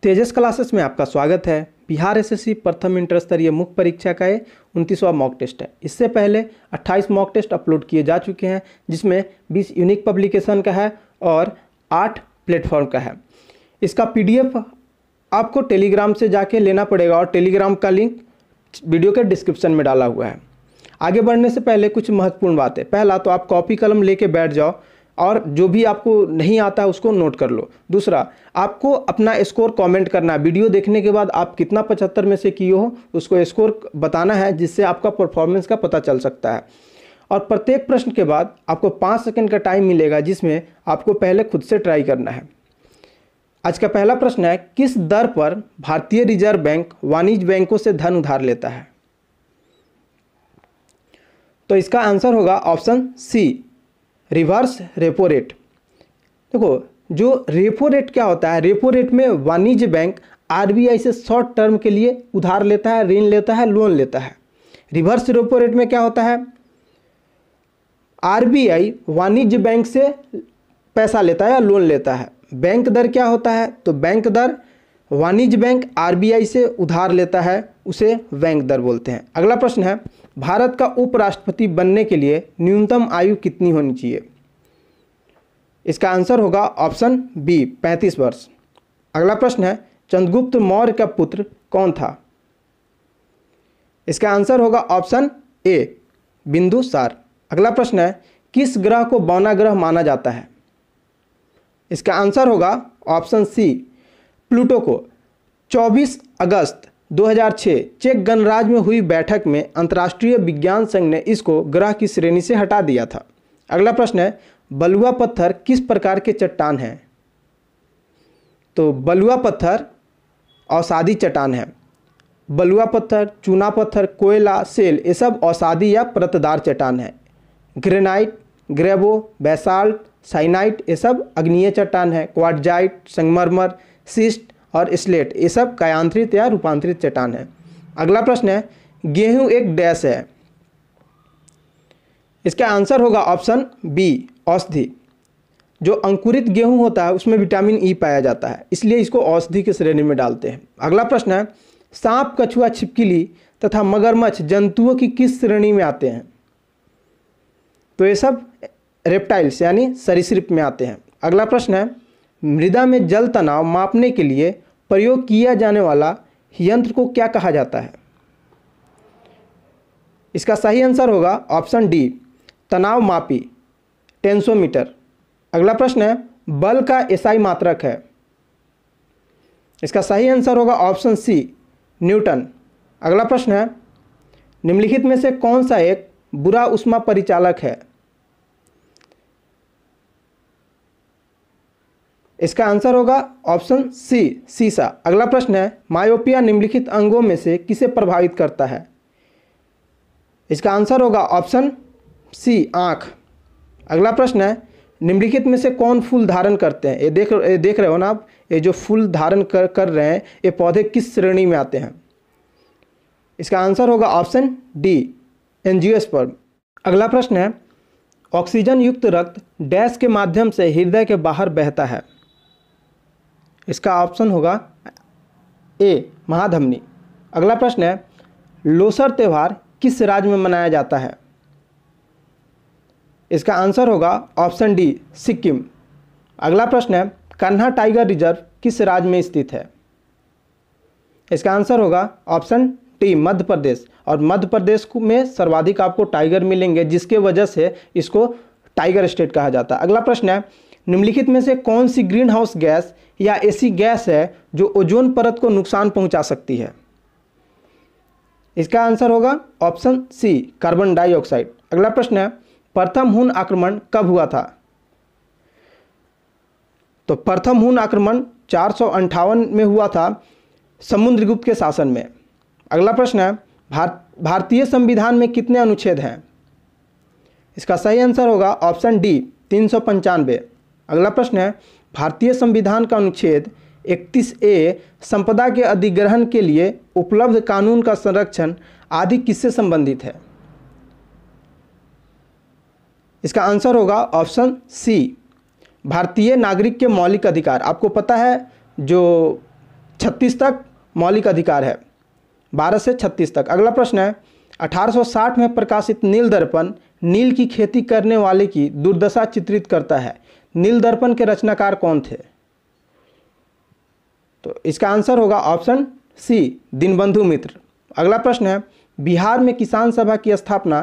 तेजस classes में आपका स्वागत है। बिहार एसएससी प्रथम इंटर स्तरीय मुख्य परीक्षा का ये 29वां मॉक टेस्ट है। इससे पहले 28 मॉक टेस्ट अपलोड किए जा चुके हैं, जिसमें 20 यूनिक पब्लिकेशन का है और 8 प्लेटफॉर्म का है। इसका पीडीएफ आपको टेलीग्राम से जाके लेना पड़ेगा और टेलीग्राम का लिंक वीडियो के डिस्क्रिप्शन में डाला हुआ है। आगे बढ़ने से पहले कुछ महत्वपूर्ण बातें। पहला तो आप कॉपी कलम लेके बैठ जाओ और जो भी आपको नहीं आता है उसको नोट कर लो। दूसरा, आपको अपना स्कोर कमेंट करना है। वीडियो देखने के बाद आप कितना 75 में से किए हो उसको स्कोर बताना है, जिससे आपका परफॉर्मेंस का पता चल सकता है। और प्रत्येक प्रश्न के बाद आपको 5 सेकंड का टाइम मिलेगा, जिसमें आपको पहले खुद से ट्राई करना है। आज का पहला प्रश्न है, किस दर पर भारतीय रिजर्व बैंक वाणिज्य बैंकों से धन उधार लेता है? तो इसका आंसर होगा option C, reverse repo rate. देखो, जो रेपो रेट क्या होता है, रेपो रेट में वाणिज्य बैंक आरबीआई से शॉर्ट टर्म के लिए उधार लेता है, ऋण लेता है, लोन लेता है। रिवर्स रेपो रेट में क्या होता है, आरबीआई वाणिज्य बैंक से पैसा लेता है या लोन लेता है। बैंक दर क्या होता है, तो बैंक दर वाणिज्य बैंक आरबीआई से उधार लेता है, उसे बैंक दर बोलते हैं। अगला प्रश्न है, भारत का उपराष्ट्रपति बनने के लिए न्यूनतम आयु कितनी होनी चाहिए? इसका आंसर होगा ऑप्शन बी, 35 वर्ष। अगला प्रश्न है, चंद्रगुप्त मौर्य का पुत्र कौन था? इसका आंसर होगा ऑप्शन ए, बिंदुसार। अगला प्रश्न है, किस ग्रह को बौना ग्रह माना जाता है? इसका आंसर होगा ऑप्शन सी, प्लूटो को। 24 अगस्त 2006 चेक गणराज्य में हुई बैठक में अंतर्राष्ट्रीय विज्ञान संघ ने इसको ग्रह की श्रेणी से हटा दिया था। अगला प्रश्न है, बलुआ पत्थर किस प्रकार के चट्टान है? तो बलुआ पत्थर औषधि चट्टान है। बलुआ पत्थर, चूना पत्थर, कोयला, सेल, ये सब औषधि या परतदार चट्टान है। ग्रेनाइट, ग्रेवो, बेसाल्ट, साइनाइट, ये सब अग्नीय चट्टान है। क्वार्टजाइट, संगमरमर, सिस्ट और स्लेट, ये सब कायांतरित या रूपांतरित चट्टान है। अगला प्रश्न है, गेहूं एक डैश है? इसका आंसर होगा ऑप्शन बी, औषधि। जो अंकुरित गेहूं होता है उसमें विटामिन ई पाया जाता है, इसलिए इसको औषधि की श्रेणी में डालते हैं। अगला प्रश्न है, सांप, कछुआ, छिपकली तथा मगरमच्छ जंतुओं की किस श्रेणी में आते हैं? तो ये सब रेप्टाइल्स यानी सरीसृप में आते हैं। अगला प्रश्न है, मृदा में जल तनाव मापने के लिए प्रयोग किया जाने वाला यंत्र को क्या कहा जाता है? इसका सही आंसर होगा ऑप्शन डी, तनाव मापी, टेंसोमीटर। अगला प्रश्न है, बल का एसआई मात्रक है? इसका सही आंसर होगा ऑप्शन सी, न्यूटन। अगला प्रश्न है, निम्नलिखित में से कौन सा एक बुरा ऊष्मा परिचालक है? इसका आंसर होगा ऑप्शन सी, सीसा। अगला प्रश्न है, मायोपिया निम्नलिखित अंगों में से किसे प्रभावित करता है? इसका आंसर होगा ऑप्शन सी, आँख। अगला प्रश्न है, निम्नलिखित में से कौन फूल धारण करते हैं? ये देख रहे हो ना आप, ये जो फूल धारण कर रहे हैं ये पौधे किस श्रेणी में आते हैं? इसका आंसर होगा ऑप्शन डी, एंजियोस्पर्म। अगला प्रश्न है, ऑक्सीजन युक्त रक्त डैश के माध्यम से हृदय के बाहर बहता है? इसका ऑप्शन होगा ए, महाधमनी। अगला प्रश्न है, लोसर त्यौहार किस राज्य में मनाया जाता है? इसका आंसर होगा ऑप्शन डी, सिक्किम। अगला प्रश्न है, कान्हा टाइगर रिजर्व किस राज्य में स्थित है? इसका आंसर होगा ऑप्शन डी, मध्य प्रदेश। और मध्य प्रदेश में सर्वाधिक आपको टाइगर मिलेंगे, जिसके वजह से इसको टाइगर स्टेट कहा जाता है। अगला प्रश्न है, निम्नलिखित में से कौन सी ग्रीन हाउस गैस या ऐसी गैस है जो ओजोन परत को नुकसान पहुंचा सकती है? इसका आंसर होगा ऑप्शन सी, कार्बन डाइऑक्साइड। अगला प्रश्न है, प्रथम हुन आक्रमण कब हुआ था? तो प्रथम हुन आक्रमण 458 में हुआ था, समुद्रगुप्त के शासन में। अगला प्रश्न है, भारतीय संविधान में कितने अनुच्छेद हैं? इसका सही आंसर होगा ऑप्शन डी, 395। अगला प्रश्न है, भारतीय संविधान का अनुच्छेद 31A संपदा के अधिग्रहण के लिए उपलब्ध कानून का संरक्षण आदि किससे संबंधित है? इसका आंसर होगा ऑप्शन सी, भारतीय नागरिक के मौलिक अधिकार। आपको पता है जो 36 तक मौलिक अधिकार है, 12 से 36 तक। अगला प्रश्न है 1860 में प्रकाशित नील दर्पण नील की खेती करने वाले की दुर्दशा चित्रित करता है। नील दर्पण के रचनाकार कौन थे? तो इसका आंसर होगा ऑप्शन सी, दीनबंधु मित्र। अगला प्रश्न है बिहार में किसान सभा की स्थापना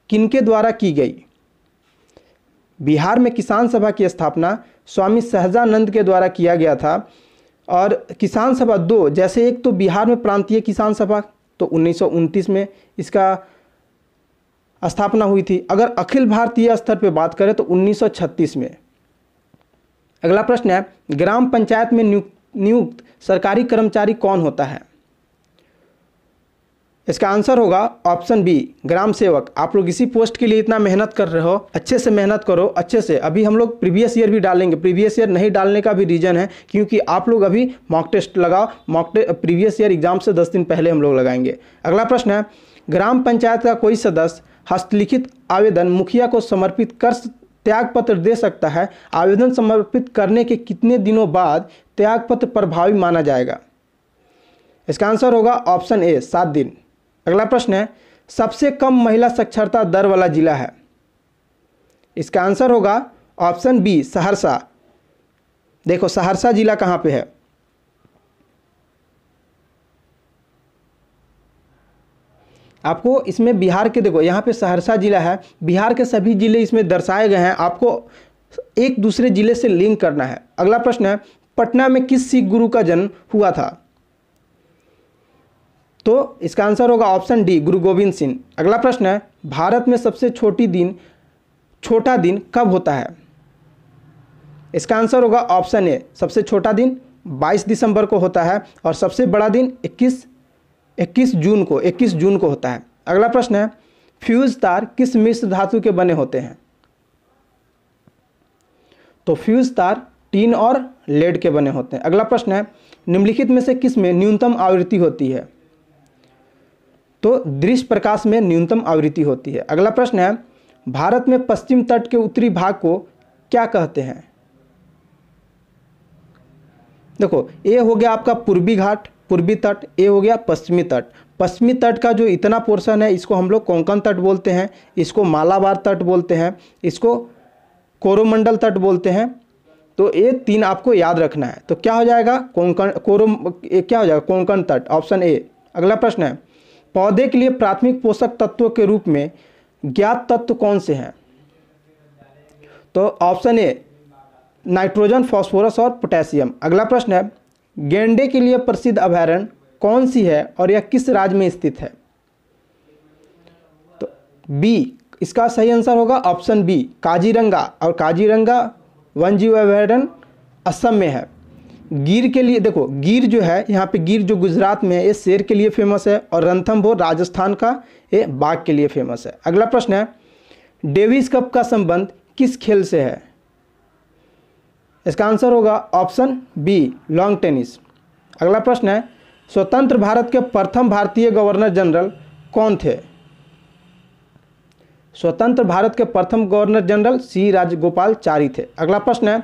किनके द्वारा की गई? बिहार में किसान सभा की स्थापना स्वामी सहजानंद के द्वारा किया गया था। और किसान सभा दो, जैसे एक तो बिहार में प्रांतीय किसान सभा तो 1929 में इसका स्थापना हुई थी। अगर अखिल भारतीय स्तर पे बात करें तो 1936 में। अगला प्रश्न है ग्राम पंचायत में नियुक्त सरकारी कर्मचारी कौन होता है? इसका आंसर होगा ऑप्शन बी, ग्राम सेवक। आप लोग इसी पोस्ट के लिए इतना मेहनत कर रहे हो, अच्छे से मेहनत करो, अच्छे से। अभी हम लोग प्रीवियस ईयर भी डालेंगे। प्रीवियस ईयर नहीं डालने का भी रीज़न है क्योंकि आप लोग अभी मॉक टेस्ट लगाओ। प्रीवियस ईयर एग्जाम से 10 दिन पहले हम लोग लगाएंगे। अगला प्रश्न है ग्राम पंचायत का कोई सदस्य हस्तलिखित आवेदन मुखिया को समर्पित कर त्यागपत्र दे सकता है। आवेदन समर्पित करने के कितने दिनों बाद त्यागपत्र प्रभावी माना जाएगा? इसका आंसर होगा ऑप्शन ए, 7 दिन। अगला प्रश्न है सबसे कम महिला साक्षरता दर वाला जिला है? इसका आंसर होगा ऑप्शन बी, सहरसा। देखो सहरसा जिला कहाँ पे है? आपको इसमें बिहार के, देखो यहाँ पे सहरसा जिला है, बिहार के सभी जिले इसमें दर्शाए गए हैं। आपको एक दूसरे जिले से लिंक करना है। अगला प्रश्न है पटना में किस सिख गुरु का जन्म हुआ था? तो इसका आंसर होगा ऑप्शन डी, गुरु गोविंद सिंह। अगला प्रश्न है भारत में सबसे छोटा दिन कब होता है? इसका आंसर होगा ऑप्शन ए, सबसे छोटा दिन 22 दिसंबर को होता है और सबसे बड़ा दिन 21 जून को होता है। अगला प्रश्न है फ्यूज तार किस मिश्र धातु के बने होते हैं? तो फ्यूज तार टीन और लेड के बने होते हैं। अगला प्रश्न है निम्नलिखित में से किस में न्यूनतम आवृत्ति होती है? तो दृश्य प्रकाश में न्यूनतम आवृत्ति होती है। अगला प्रश्न है भारत में पश्चिम तट के उत्तरी भाग को क्या कहते हैं? देखो ए हो गया आपका पूर्वी घाट, पूर्वी तट, ए हो गया पश्चिमी तट। पश्चिमी तट का जो इतना पोर्शन है इसको हम लोग कोंकण तट बोलते हैं, इसको मालाबार तट बोलते हैं, इसको कोरोमंडल तट बोलते हैं। तो ये 3 आपको याद रखना है। तो क्या हो जाएगा कोंकण तट, ऑप्शन ए। अगला प्रश्न है पौधे के लिए प्राथमिक पोषक तत्वों के रूप में ज्ञात तत्व कौन से हैं? तो ऑप्शन ए, नाइट्रोजन, फास्फोरस और पोटेशियम। अगला प्रश्न है गेंडे के लिए प्रसिद्ध अभयारण्य कौन सी है और यह किस राज्य में स्थित है? तो बी, इसका सही आंसर होगा ऑप्शन बी, काजीरंगा। और काजीरंगा वन्यजीव अभयारण्य असम में है। गिर के लिए, देखो गिर जो है यहाँ पे, गिर जो गुजरात में है ये शेर के लिए फेमस है और रणथंभौर राजस्थान का ये बाघ के लिए फेमस है। अगला प्रश्न है डेविस कप का संबंध किस खेल से है? इसका आंसर होगा ऑप्शन बी, लॉन्ग टेनिस। अगला प्रश्न है स्वतंत्र भारत के प्रथम भारतीय गवर्नर जनरल कौन थे? स्वतंत्र भारत के प्रथम गवर्नर जनरल सी राजगोपालाचारी थे। अगला प्रश्न है,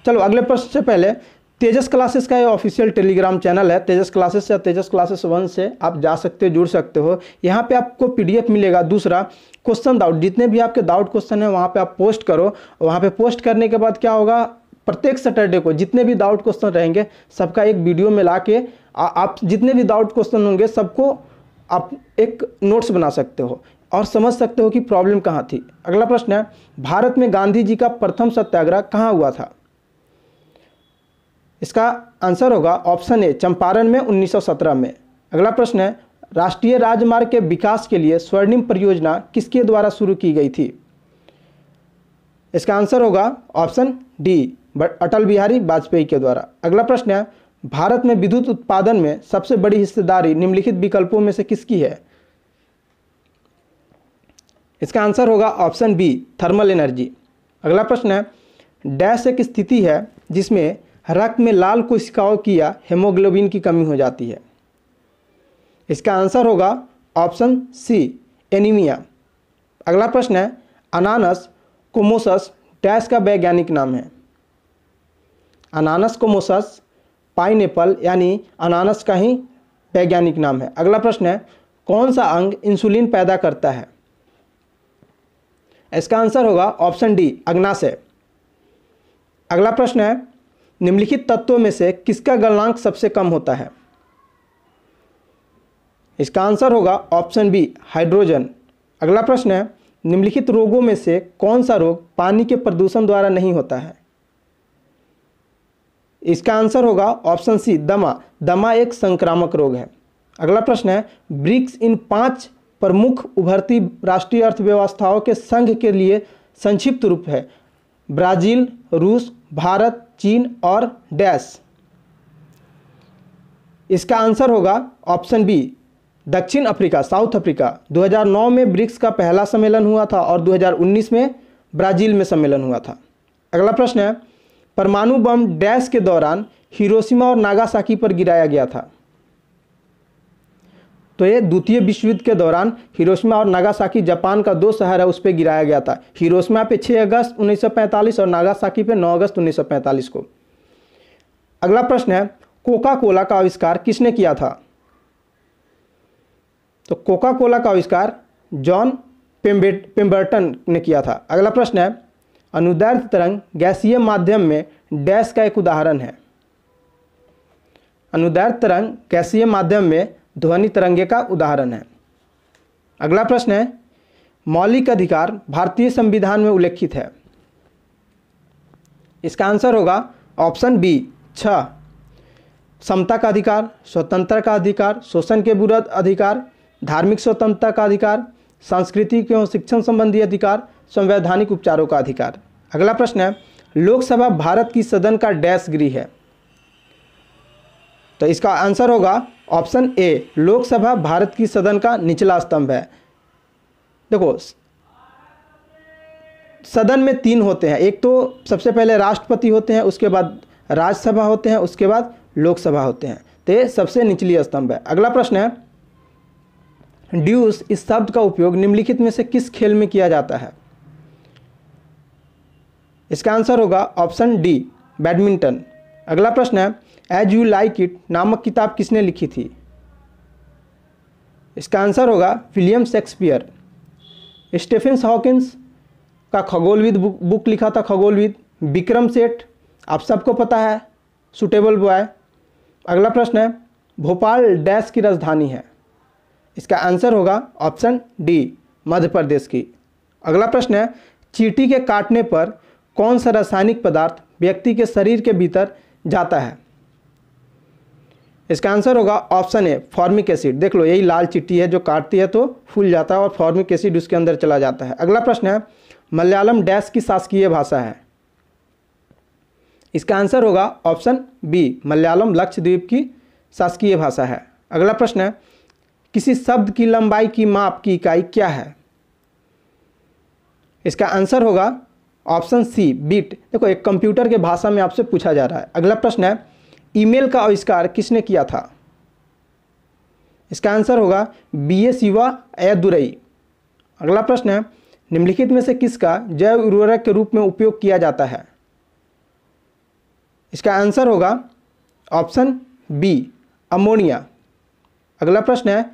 चलो अगले प्रश्न से पहले तेजस क्लासेस का ये ऑफिशियल टेलीग्राम चैनल है। तेजस क्लासेस या तेजस क्लासेस 1 से आप जा सकते हो, जुड़ सकते हो। यहाँ पे आपको PDF मिलेगा। दूसरा क्वेश्चन डाउट, जितने भी आपके डाउट क्वेश्चन है वहाँ पे आप पोस्ट करो। वहाँ पे पोस्ट करने के बाद क्या होगा, प्रत्येक सैटरडे को जितने भी डाउट क्वेश्चन रहेंगे सबका एक वीडियो में ला के आप जितने भी डाउट क्वेश्चन होंगे सबको आप एक नोट्स बना सकते हो और समझ सकते हो कि प्रॉब्लम कहाँ थी। अगला प्रश्न है भारत में गांधी जी का प्रथम सत्याग्रह कहाँ हुआ था? इसका आंसर होगा ऑप्शन ए, चंपारण में 1917 में। अगला प्रश्न है राष्ट्रीय राजमार्ग के विकास के लिए स्वर्णिम परियोजना किसके द्वारा शुरू की गई थी? इसका आंसर होगा ऑप्शन डी, अटल बिहारी वाजपेयी के द्वारा। अगला प्रश्न है भारत में विद्युत उत्पादन में सबसे बड़ी हिस्सेदारी निम्नलिखित विकल्पों में से किसकी है? इसका आंसर होगा ऑप्शन बी, थर्मल एनर्जी। अगला प्रश्न है डैश एक स्थिति है जिसमें रक्त में लाल कोशिकाओं की या हेमोग्लोबिन की कमी हो जाती है। इसका आंसर होगा ऑप्शन सी, एनीमिया। अगला प्रश्न है अनानस कोमोसस डैश का वैज्ञानिक नाम है? अनानस कोमोसस पाइनएप्पल यानी अनानास का ही वैज्ञानिक नाम है। अगला प्रश्न है, कौन सा अंग इंसुलिन पैदा करता है? इसका आंसर होगा ऑप्शन डी, अग्नाशय। अगला प्रश्न है, निम्नलिखित तत्वों में से किसका गलनांक सबसे कम होता है? इसका आंसर होगा ऑप्शन बी, हाइड्रोजन। अगला प्रश्न है, निम्नलिखित रोगों में से कौन सा रोग पानी के प्रदूषण द्वारा नहीं होता है? इसका आंसर होगा ऑप्शन सी, दमा। दमा एक संक्रामक रोग है। अगला प्रश्न है, ब्रिक्स इन 5 प्रमुख उभरती राष्ट्रीय अर्थव्यवस्थाओं के संघ के लिए संक्षिप्त रूप है। ब्राजील, रूस, भारत, चीन और डैश। इसका आंसर होगा ऑप्शन बी, दक्षिण अफ्रीका, साउथ अफ्रीका। 2009 में ब्रिक्स का पहला सम्मेलन हुआ था और 2019 में ब्राजील में सम्मेलन हुआ था। अगला प्रश्न है, परमाणु बम डैश के दौरान हिरोशिमा और नागासाकी पर गिराया गया था? तो ये द्वितीय विश्व युद्ध के दौरान हिरोशिमा और नागासाकी, जापान का 2 शहर है, उस पर गिराया गया था। हिरोशिमा पे 6 अगस्त 1945 और नागासाकी पे 9 अगस्त 1945 को। अगला प्रश्न है, कोका कोला का आविष्कार किसने किया था? तो कोका कोला का आविष्कार जॉन पेम्बरटन ने किया था। अगला प्रश्न है, अनुदैर्ध्य तरंग गैसीय माध्यम में डैश का एक उदाहरण है? अनुदैर्ध्य तरंग गैसीय माध्यम में ध्वनि तरंगे का उदाहरण है। अगला प्रश्न है, मौलिक अधिकार भारतीय संविधान में उल्लेखित है? इसका आंसर होगा ऑप्शन बी, 6। समता का अधिकार, स्वतंत्रता का अधिकार, शोषण के विरुद्ध अधिकार, धार्मिक स्वतंत्रता का अधिकार, सांस्कृतिक एवं शिक्षण संबंधी अधिकार, संवैधानिक उपचारों का अधिकार। अगला प्रश्न है, लोकसभा भारत की सदन का डैश गृह है? तो इसका आंसर होगा ऑप्शन ए, लोकसभा भारत की सदन का निचला स्तंभ है। देखो, सदन में 3 होते हैं, एक तो सबसे पहले राष्ट्रपति होते हैं, उसके बाद राज्यसभा होते हैं, उसके बाद लोकसभा होते हैं। तो ये सबसे निचली स्तंभ है। अगला प्रश्न है, ड्यूस इस शब्द का उपयोग निम्नलिखित में से किस खेल में किया जाता है? इसका आंसर होगा ऑप्शन डी, बैडमिंटन। अगला प्रश्न है, एज यू लाइक इट नामक किताब किसने लिखी थी? इसका आंसर होगा विलियम शेक्सपियर। स्टीफन हॉकिंस का खगोलविद बुक लिखा था, खगोलविद। विक्रम सेठ आप सबको पता है, सुटेबल बॉय। अगला प्रश्न है, भोपाल डैश की राजधानी है? इसका आंसर होगा ऑप्शन डी, मध्य प्रदेश की। अगला प्रश्न है, चींटी के काटने पर कौन सा रासायनिक पदार्थ व्यक्ति के शरीर के भीतर जाता है? इसका आंसर होगा ऑप्शन ए, फॉर्मिक एसिड। देख लो, यही लाल चींटी है जो काटती है तो फूल जाता है और फॉर्मिक एसिड उसके अंदर चला जाता है। अगला प्रश्न है, मलयालम डैश की शासकीय भाषा है? इसका आंसर होगा ऑप्शन बी, मलयालम लक्षद्वीप की शासकीय भाषा है। अगला प्रश्न है, किसी शब्द की लंबाई की माप की इकाई क्या है? इसका आंसर होगा ऑप्शन सी, बीट। देखो, एक कंप्यूटर के भाषा में आपसे पूछा जा रहा है। अगला प्रश्न है, ईमेल का आविष्कार किसने किया था? इसका आंसर होगा बी.ए. शिवाअय्यादुरई। अगला प्रश्न है, निम्नलिखित में से किसका जैव उर्वरक के रूप में उपयोग किया जाता है? इसका आंसर होगा ऑप्शन बी, अमोनिया। अगला प्रश्न है,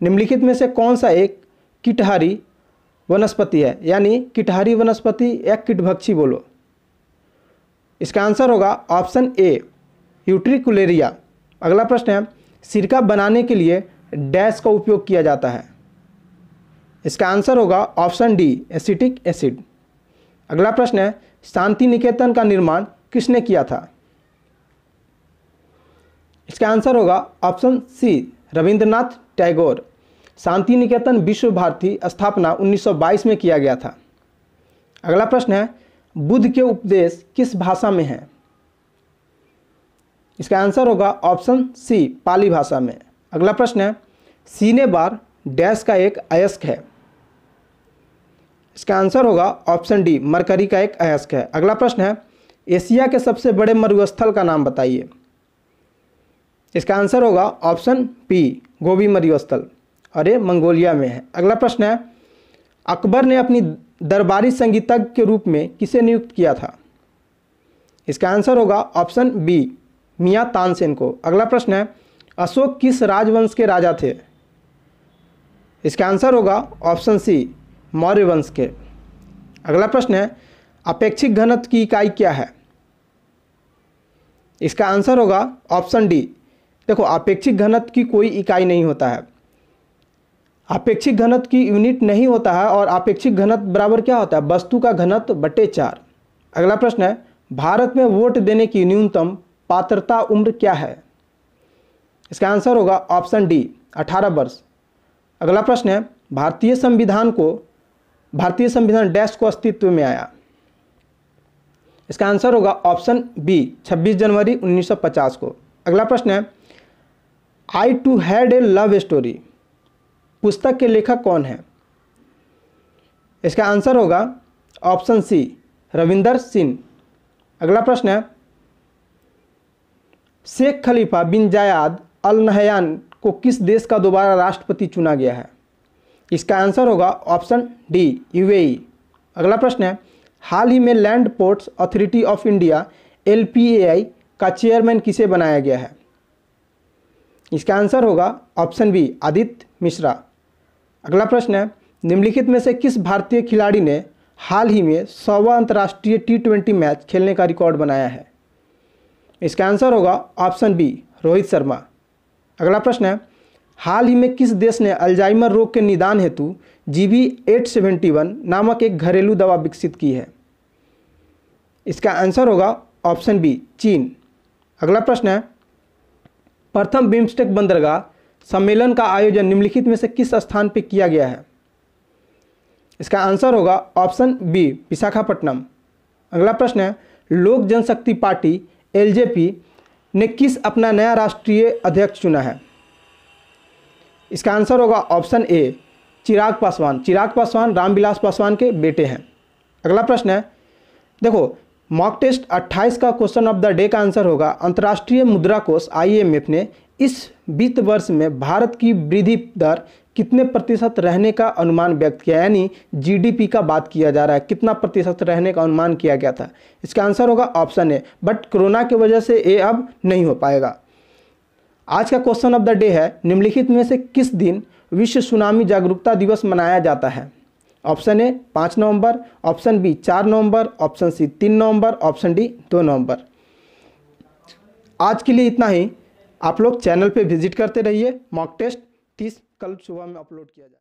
निम्नलिखित में से कौन सा एक कीटहारी वनस्पति है? यानी कीटहारी वनस्पति या कीटभक्षी बोलो। इसका आंसर होगा ऑप्शन ए, यूट्रिकुलेरिया। अगला प्रश्न है, सिरका बनाने के लिए डैश का उपयोग किया जाता है? इसका आंसर होगा ऑप्शन डी, एसिटिक एसिड। अगला प्रश्न है, शांति निकेतन का निर्माण किसने किया था? इसका आंसर होगा ऑप्शन सी, रविंद्रनाथ टैगोर। शांति निकेतन विश्व भारती स्थापना 1922 में किया गया था। अगला प्रश्न है, बुद्ध के उपदेश किस भाषा में है? इसका आंसर होगा ऑप्शन सी, पाली भाषा में। अगला प्रश्न है, सीने बार डैश का एक अयस्क है? इसका आंसर होगा ऑप्शन डी, मरकरी का एक अयस्क है। अगला प्रश्न है, एशिया के सबसे बड़े मरुस्थल का नाम बताइए? इसका आंसर होगा ऑप्शन बी, गोबी मरुस्थल, और ये मंगोलिया में है। अगला प्रश्न है, अकबर ने अपनी दरबारी संगीतज्ञ के रूप में किसे नियुक्त किया था? इसका आंसर होगा ऑप्शन बी, मियाँ तानसेन को। अगला प्रश्न है, अशोक किस राजवंश के राजा थे? इसका आंसर होगा ऑप्शन सी, मौर्य वंश के। अगला प्रश्न है, अपेक्षिक घनत्व की इकाई क्या है? इसका आंसर होगा ऑप्शन डी। देखो, अपेक्षिक घनत्व की कोई इकाई नहीं होता है, अपेक्षिक घनत्व की यूनिट नहीं होता है, और अपेक्षिक घनत्व बराबर क्या होता है? वस्तु का घनत्व बटे 4। अगला प्रश्न है, भारत में वोट देने की न्यूनतम पात्रता उम्र क्या है? इसका आंसर होगा ऑप्शन डी, 18 वर्ष। अगला प्रश्न है, भारतीय संविधान डैश को अस्तित्व में आया? इसका आंसर होगा ऑप्शन बी, 26 जनवरी 1950 को। अगला प्रश्न है, I too had a love story पुस्तक के लेखक कौन है? इसका आंसर होगा ऑप्शन सी, रविंदर सिंह। अगला प्रश्न है, शेख खलीफा बिन जायद अल नहयान को किस देश का दोबारा राष्ट्रपति चुना गया है? इसका आंसर होगा ऑप्शन डी, यूएई। अगला प्रश्न है, हाल ही में land ports authority of India LPAI का चेयरमैन किसे बनाया गया है? इसका आंसर होगा ऑप्शन बी, आदित्य मिश्रा। अगला प्रश्न है, निम्नलिखित में से किस भारतीय खिलाड़ी ने हाल ही में 100वां अंतर्राष्ट्रीय T20 मैच खेलने का रिकॉर्ड बनाया है? इसका आंसर होगा ऑप्शन बी, रोहित शर्मा। अगला प्रश्न है, हाल ही में किस देश ने अल्जाइमर रोग के निदान हेतु GB871 नामक एक घरेलू दवा विकसित की है? इसका आंसर होगा ऑप्शन बी, चीन। अगला प्रश्न है, प्रथम बिम्स्टेक बंदरगाह सम्मेलन का आयोजन निम्नलिखित में से किस स्थान पर किया गया है? इसका आंसर होगा ऑप्शन बी, विशाखापट्टनम। अगला प्रश्न है, लोक जनशक्ति पार्टी LJP ने किस अपना नया राष्ट्रीय अध्यक्ष चुना है? इसका आंसर होगा ऑप्शन ए, चिराग पासवान। चिराग पासवान रामविलास पासवान के बेटे हैं। अगला प्रश्न है, देखो, मॉक टेस्ट 28 का क्वेश्चन ऑफ द डे का आंसर होगा, अंतर्राष्ट्रीय मुद्रा कोष IMF ने इस वित्त वर्ष में भारत की वृद्धि दर कितने प्रतिशत रहने का अनुमान व्यक्त किया? यानी GDP का बात किया जा रहा है, कितना प्रतिशत रहने का अनुमान किया गया था? इसका आंसर होगा ऑप्शन ए, बट कोरोना की वजह से ये अब नहीं हो पाएगा। आज का क्वेश्चन ऑफ द डे है, निम्नलिखित में से किस दिन विश्व सुनामी जागरूकता दिवस मनाया जाता है? ऑप्शन ए 5 नवंबर, ऑप्शन बी 4 नवंबर, ऑप्शन सी 3 नवंबर, ऑप्शन डी 2 नवंबर। आज के लिए इतना ही। आप लोग चैनल पे विजिट करते रहिए। मॉक टेस्ट 30 कल सुबह में अपलोड किया जाए।